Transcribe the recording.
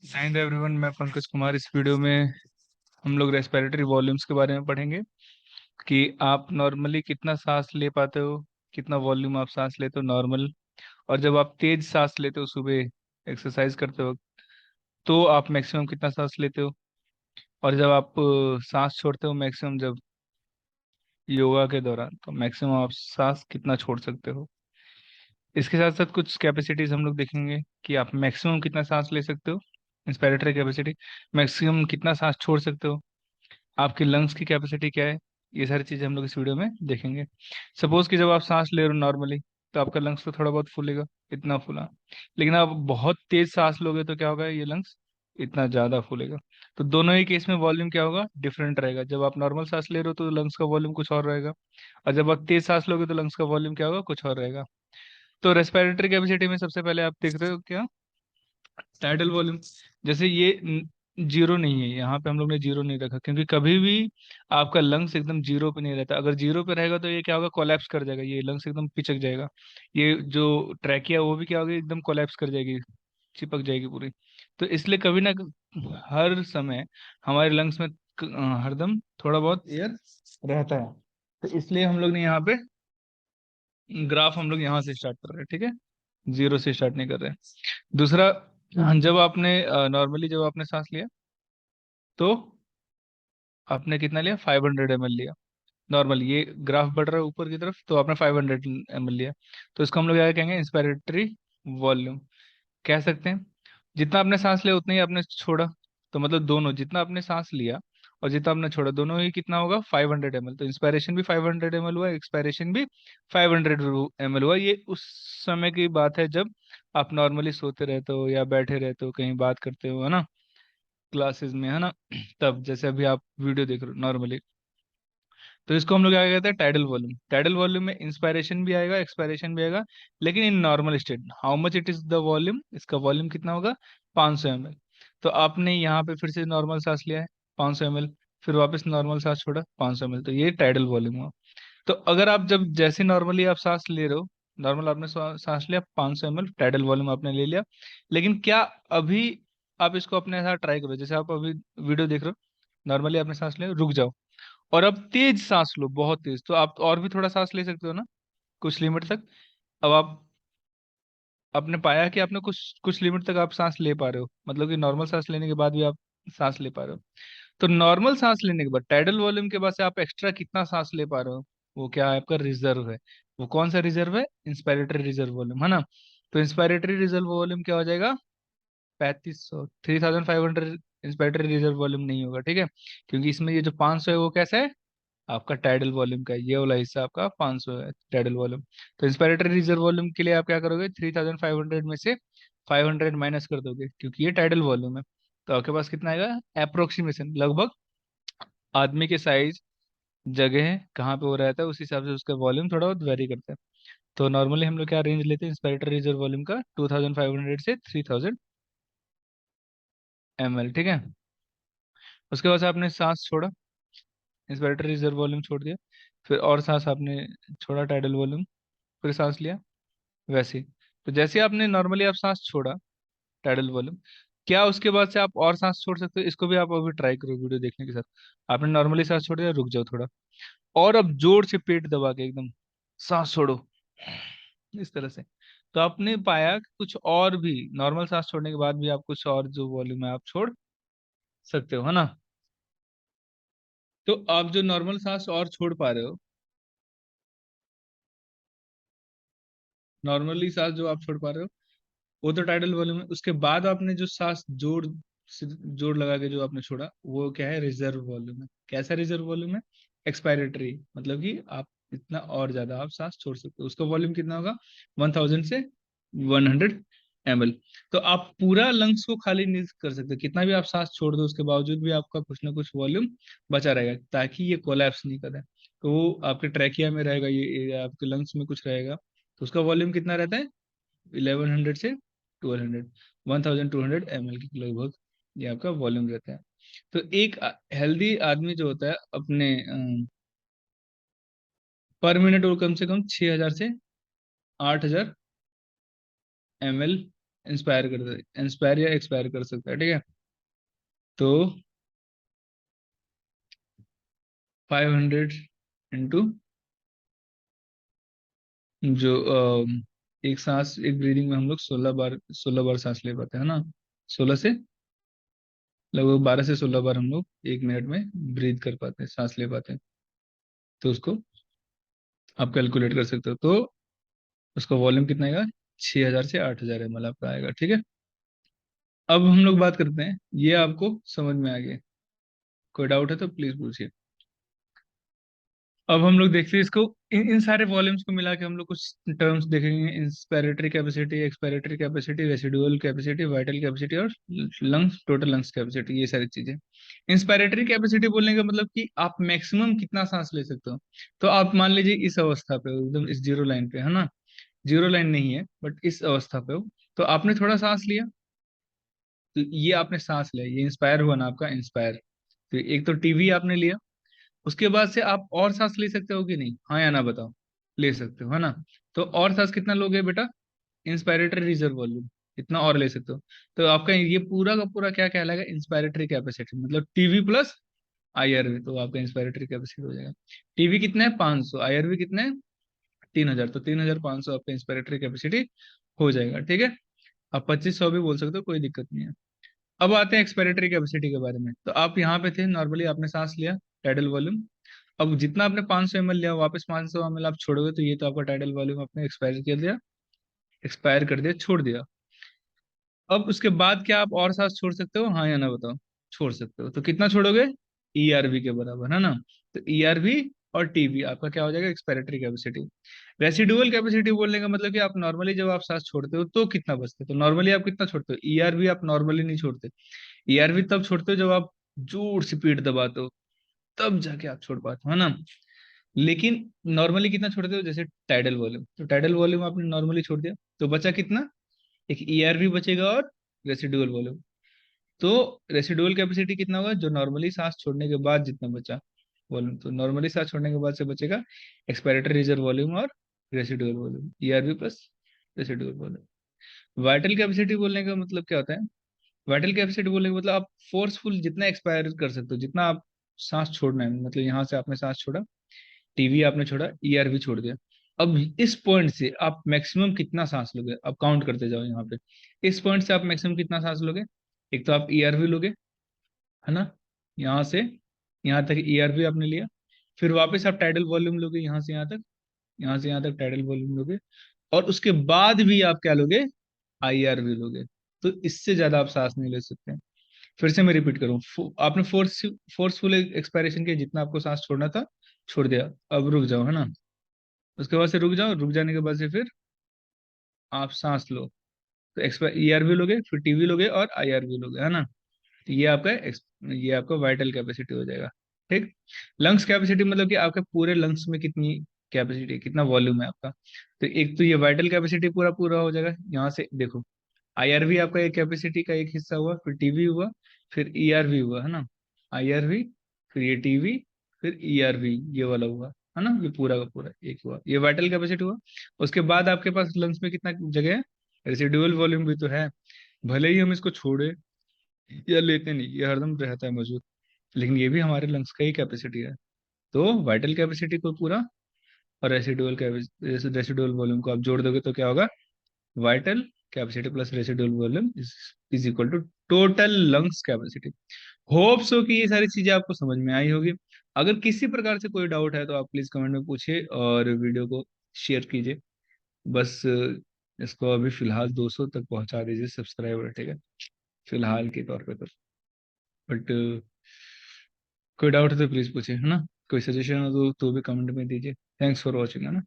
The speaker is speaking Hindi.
हाय एवरीवन, मैं पंकज कुमार। इस वीडियो में हम लोग रेस्पिरेटरी वॉल्यूम्स के बारे में पढ़ेंगे कि आप नॉर्मली कितना सांस ले पाते हो, कितना वॉल्यूम आप सांस लेते हो नॉर्मल। और जब आप तेज सांस लेते हो सुबह एक्सरसाइज करते हो तो आप मैक्सिमम कितना सांस लेते हो। और जब आप सांस छोड़ते हो मैक्सिमम, जब योगा के दौरान, तो मैक्सिमम आप सांस कितना छोड़ सकते हो। इसके साथ साथ कुछ कैपेसिटीज हम लोग देखेंगे कि आप मैक्सिमम कितना सांस ले सकते हो, इंस्पिरेटरी कैपेसिटी, मैक्सिमम कितना सांस छोड़ सकते हो, आपके लंग्स की कैपेसिटी क्या है। ये सारी चीजें हम लोग इस वीडियो में देखेंगे। सपोज कि जब आप सांस ले रहे हो नॉर्मली, तो आपका लंग्स तो थोड़ा बहुत फूलेगा, इतना फूला। लेकिन आप बहुत तेज सांस लोगे तो क्या होगा, ये लंग्स इतना ज्यादा फूलेगा। तो दोनों ही केस में वॉल्यूम क्या होगा, डिफरेंट रहेगा। जब आप नॉर्मल सांस ले रहे हो तो लंग्स का वॉल्यूम कुछ और रहेगा, और जब आप तेज सांस लोगे तो लंग्स का वॉल्यूम क्या होगा, कुछ और रहेगा। तो रेस्पिरेटरी कैपेसिटी में सबसे पहले आप देख रहे हो क्या, टाइडल वॉल्यूम। जैसे ये जीरो नहीं है, यहाँ पे हम लोग ने जीरो नहीं रखा क्योंकि कभी भी आपका लंग्स एकदम जीरो पे नहीं रहता। अगर जीरो पे रहेगा तो ये क्या होगा, कोलैप्स कर जाएगा, ये लंग्स एकदम पिचक जाएगा। ये जो ट्रैकिया वो भी क्या होगी, एकदम कोलैप्स कर जाएगी, चिपक जाएगी पूरी। तो इसलिए कभी ना हर समय हमारे लंग्स में हरदम थोड़ा बहुत एयर रहता है। तो इसलिए हम लोग ने यहाँ पे ग्राफ हम लोग यहाँ से स्टार्ट कर रहे हैं, ठीक है, जीरो से स्टार्ट नहीं कर रहे हैं। दूसरा, जब आपने नॉर्मली जब आपने सांस लिया तो आपने कितना लिया, 500 ml लिया। नॉर्मल ये ग्राफ बढ़ रहा है ऊपर की तरफ, तो आपने 500 ml लिया। तो इसको हम लोग क्या कहेंगे, इंस्पिरेटरी वॉल्यूम कह सकते हैं। जितना आपने सांस लिया उतना ही आपने छोड़ा, तो मतलब दोनों, जितना आपने सांस लिया और जितना आपने छोड़ा, दोनों ही कितना होगा, 500 ml। तो इंस्पिरेशन भी 500 ml हुआ, एक्सपायरेशन भी 500 ml हुआ। ये उस समय की बात है जब आप नॉर्मली सोते रहते हो या बैठे रहते हो, कहीं बात करते हो, है ना, क्लासेस में, है ना। तब जैसे अभी आप वीडियो देख रहे हो नॉर्मली, तो इसको हम लोग क्या कहते हैं, टाइडल वॉल्यूम। टाइडल वॉल्यूम में इंस्पायरेशन भी आएगा, एक्सपायरेशन भी आएगा, लेकिन in normal state. How much it is the volume, इसका वॉल्यूम कितना होगा, 500 ml। तो आपने यहाँ पे फिर से नॉर्मल सांस लिया है 500 ml, फिर वापस नॉर्मल सांस छोड़ा 500 ml, तो ये टाइडल वॉल्यूम हुआ। तो अगर आप जब जैसे नॉर्मली आप सांस ले रहे हो, नॉर्मल आपने सांस लिया 500 ml, टाइडल वॉल्यूम आपने ले लिया। लेकिन क्या अभी आप इसको अपने साथ ट्राई करो, जैसे आप अभी वीडियो देख रहे हो, नॉर्मली आपने सांस लिया, रुक जाओ, और अब तेज सांस लो, बहुत तेज। तो आप और भी थोड़ा सांस ले सकते हो ना, कुछ लिमिट तक। अब आप आपने पाया कि आपने कुछ कुछ लिमिट तक आप सांस ले पा रहे हो, मतलब कि नॉर्मल सांस लेने के बाद भी आप सांस ले पा रहे हो। तो नॉर्मल सांस लेने के बाद टाइडल वॉल्यूम के बाद से आप एक्स्ट्रा कितना सांस ले पा रहे हो, वो क्या है, आपका रिजर्व है। वो कौन सा रिजर्व है, इंस्पिरेटरी रिजर्व वॉल्यूम, है ना। तो इंस्पिरेटरी रिजर्व वॉल्यूम क्या हो जाएगा, 3500, 3500। इंस्पिरेटरी रिजर्व वॉल्यूम नहीं होगा, ठीक है, क्योंकि इसमें ये जो 500 है वो कैसा है, आपका टाइडल वॉल्यूम का है। ये वाला हिस्सा आपका 500 है टाइडल वॉल्यूम। तो इंस्पिरेटरी रिजर्व वॉल्यूम के लिए आप क्या करोगे, 3500 में से 500 माइनस कर दोगे, क्योंकि ये टाइडल वॉल्यूम है। तो आपके पास कितना आएगा, अप्रोक्सीमेशन, लगभग आदमी के साइज, जगह कहाँ पे वो रहता है, उस हिसाब से उसका वॉल्यूम थोड़ा बहुत वेरी करता है। तो नॉर्मली हम लोग क्या रेंज लेते हैं इंस्पिरेटरी रिजर्व वॉल्यूम का, 2500 से 3000 ml, ठीक है। उसके बाद से आपने सांस छोड़ा, इंस्पिरेटरी रिजर्व वॉल्यूम छोड़ दिया, फिर और सांस आपने छोड़ा, टाइडल वॉल्यूम, फिर सांस लिया, वैसे ही। तो जैसे आपने नॉर्मली आप सांस छोड़ा, टाइडल वॉल्यूम, क्या उसके बाद से आप और सांस छोड़ सकते हो, इसको भी आप अभी ट्राई करो वीडियो देखने के साथ। आपने नॉर्मली सांस छोड़ दिया, रुक जाओ थोड़ा, और अब जोर से पेट दबा के एकदम सांस छोड़ो, इस तरह से। तो आपने पाया कि कुछ और भी, नॉर्मल सांस छोड़ने के बाद भी आप कुछ और जो वॉल्यूम है आप छोड़ सकते हो, है ना। तो आप जो नॉर्मल सांस और छोड़ पा रहे हो, नॉर्मली सांस जो आप छोड़ पा रहे हो, वो तो टाइडल वॉल्यूम है। उसके बाद आपने जो सांस जोर लगा के जो आपने छोड़ा, वो क्या है, रिजर्व वॉल्यूम है। कैसा रिजर्व वॉल्यूम है, एक्सपायरेटरी, मतलब कि आप इतना और ज्यादा आप सांस छोड़ सकते हो। उसका वॉल्यूम कितना होगा, 1000 से 100 ml। तो आप पूरा लंग्स को खाली नहीं कर सकते, कितना भी आप सांस छोड़ दो उसके बावजूद भी आपका कुछ ना कुछ वॉल्यूम बचा रहेगा, ताकि ये कोलैप्स नहीं करे। तो वो आपके ट्रैकिया में रहेगा, ये आपके लंग्स में कुछ रहेगा। तो उसका वॉल्यूम कितना रहता है, 1100 से 1200, 1200 ml के लगभग ये आपका वॉल्यूम रहता है। तो एक हेल्दी आदमी जो होता है अपने पर मिनट वो कम से कम 6000 से 8000 ml इंस्पायर कर दे, इंस्पायर या एक्सपायर कर सकता है, ठीक है। तो 500 इंटू जो एक सांस, एक ब्रीदिंग में हम लोग 16 बार, 16 बार सांस ले पाते हैं ना। 16 से लगभग 12 से 16 बार हम लोग 1 मिनट में ब्रीद कर पाते हैं, सांस ले पाते हैं। तो उसको आप कैलकुलेट कर सकते हो। तो उसका वॉल्यूम कितना आएगा, 6000 से 8000 ml आपका आएगा, ठीक है। अब हम लोग बात करते हैं, ये आपको समझ में आ गया, कोई डाउट है तो प्लीज पूछिए। अब हम लोग देखते हैं इसको, इन सारे वॉल्यूम्स को मिला के हम लोग कुछ टर्म्स देखेंगे। Inspiratory capacity, expiratory capacity, residual capacity, vital capacity और लंग्स, टोटल लंग्स कैपेसिटी, ये सारी चीजें। इंस्पिरेटरी कैपेसिटी बोलने का मतलब कि आप मैक्सिमम कितना सांस ले सकते हो। तो आप मान लीजिए इस अवस्था पे हो, एकदम इस जीरो लाइन पे, है ना। जीरो लाइन नहीं है बट इस अवस्था पे हो, तो आपने थोड़ा सांस लिया, तो ये आपने सांस लिया, ये इंस्पायर हुआ ना आपका, इंस्पायर। तो एक तो टीवी आपने लिया, उसके बाद से आप और सांस ले सकते हो कि नहीं, हाँ या ना बताओ। ले सकते हो, है ना। तो और सांस कितना लोगे बेटा, इंस्पायरेटरी रिजर्व वॉल्यूम, इतना और ले सकते हो। तो आपका ये पूरा का पूरा क्या कहलाएगा, इंस्पायरेटरी कैपेसिटी, मतलब टीवी प्लस आईआरवी, तो आपका इंस्पायरेटरी कैपेसिटी हो जाएगा। टीवी कितना है, 500, आईआरवी कितने हैं, 3000, तो 3500 आपका इंस्पायरेटरी कैपेसिटी हो जाएगा, ठीक है। आप 2500 भी बोल सकते हो, कोई दिक्कत नहीं है। अब आते हैं एक्सपायरेटरी कैपेसिटी के बारे में। तो आप यहाँ पे थे, नॉर्मली आपने सांस लिया, टाइडल वॉल्यूम। अब जितना आपने 500 ml लिया, वापस 500 ml आप छोड़ोगे, तो ये तो आपका टाइडल वॉल्यूम आपने एक्सपायर कर दिया, एक्सपायर कर दिया, छोड़ दिया। अब उसके बाद क्या आप और सांस छोड़ सकते हो, हाँ या ना बताओ। छोड़ सकते हो, तो कितना छोड़ोगे, ईआरवी के बराबर, है ना। तो ईआरवी और टीवी आपका क्या हो जाएगा, एक्सपायरेटरी कैपेसिटी। रेसिडुअल कैपेसिटी बोलने का मतलब कि आप नॉर्मली जब आप सांस छोड़ते हो तो कितना बचते हो, तो नॉर्मली आप कितना छोड़ते हो, ईआरवी आप नॉर्मली नहीं छोड़ते। ईआरवी तब छोड़ते हो जब आप जोर से पीठ दबाते हो, तब जाके आप छोड़ पाते हो, है ना। लेकिन नॉर्मली कितना छोड़ते हो, जैसे टाइडल वॉल्यूम, तो टाइडल वॉल्यूम आपने नॉर्मली छोड़ दिया, तो बचा कितना, एक ईआरवी बचेगा और रेसिडुअल वॉल्यूम। तो रेसिडुअल कैपेसिटी कितना होगा, जो नॉर्मली सांस छोड़ने के बाद जितना बचा वॉल्यूम, तो नॉर्मली सांस छोड़ने के बाद से बचेगा एक्सपायरेटरी रिजर्व वॉल्यूम और residual volume, ERV plus residual volume. Vital capacity बोलने का मतलब क्या होता है, वाइटल कैपेसिटी बोलने का मतलब आप फोर्सफुल जितना एक्सपायर कर सकते हो, जितना आप सांस छोड़ना है, मतलब यहाँ से आपने सांस छोड़ा, टीवी आपने छोड़ा, ईआरवी छोड़ दिया। अब इस पॉइंट से आप मैक्सिमम कितना सांस लोगे, अब काउंट करते जाओ यहाँ पे। इस पॉइंट से आप मैक्सिमम कितना सांस लोगे, एक तो आप ईआरवी लोगे, है ना, यहाँ से यहाँ तक ईआरवी आपने लिया। फिर वापस आप टाइडल वॉल्यूम लोगे, यहाँ से यहाँ तक, यहाँ से यहाँ तक टाइडल वॉल्यूम लोगे। और उसके बाद भी आप क्या लोगे, आईआरवी लोगे। तो इससे ज्यादा आप सांस नहीं ले सकते। फिर से मैं रिपीट करूँ, आपने फोर्सफुल एक्सपायरेशन के जितना आपको सांस छोड़ना था छोड़ दिया, अब रुक जाओ, है ना। उसके बाद से रुक जाओ, रुक जाने के बाद से फिर आप सांस लो। तो एक्सपायर ईआरवी लोगे, फिर टीवी लोगे और आईआरवी लोगे, है ना। तो ये आपका वाइटल कैपेसिटी हो जाएगा, ठीक। लंग्स कैपेसिटी मतलब कि आपके पूरे लंग्स में कितनी कैपेसिटी, कितना वॉल्यूम है आपका। तो एक तो ये वाइटल कैपेसिटी पूरा पूरा हो जाएगा, यहाँ से देखो। आईआरवी आपका एक कैपेसिटी का एक हिस्सा हुआ, फिर टीवी हुआ, फिर ईआरवी हुआ, है ना। आईआरवी, फिर ये टीवी, फिर ईआरवी, ये वाला हुआ, है ना। ये पूरा का पूरा एक हुआ, ये वाइटल कैपेसिटी हुआ। उसके बाद आपके पास लंग्स में कितना जगह है, रेसिडुअल वॉल्यूम भी तो है। भले ही हम इसको छोड़े या लेते नहीं, ये हरदम रहता है मौजूद, लेकिन ये भी हमारे लंग्स का ही कैपेसिटी है। तो वाइटल कैपेसिटी को पूरा और रेसिडुअल वॉल्यूम को आप जोड़ दोगे तो क्या होगा, vital capacity plus residual volume is equal to total lungs capacity. Hope so कि ये सारी चीजें आपको समझ में आई होगी। अगर किसी प्रकार से कोई डाउट है तो आप प्लीज कमेंट में पूछिए और वीडियो को शेयर कीजिए। बस इसको अभी फिलहाल 200 तक पहुंचा दीजिए सब्सक्राइबर, ठीक है, फिलहाल के तौर पे तो। बट कोई डाउट है तो प्लीज पूछिए, है ना। कोई सजेशन हो तो भी कमेंट में दीजिए। थैंक्स फॉर वॉचिंग, है ना।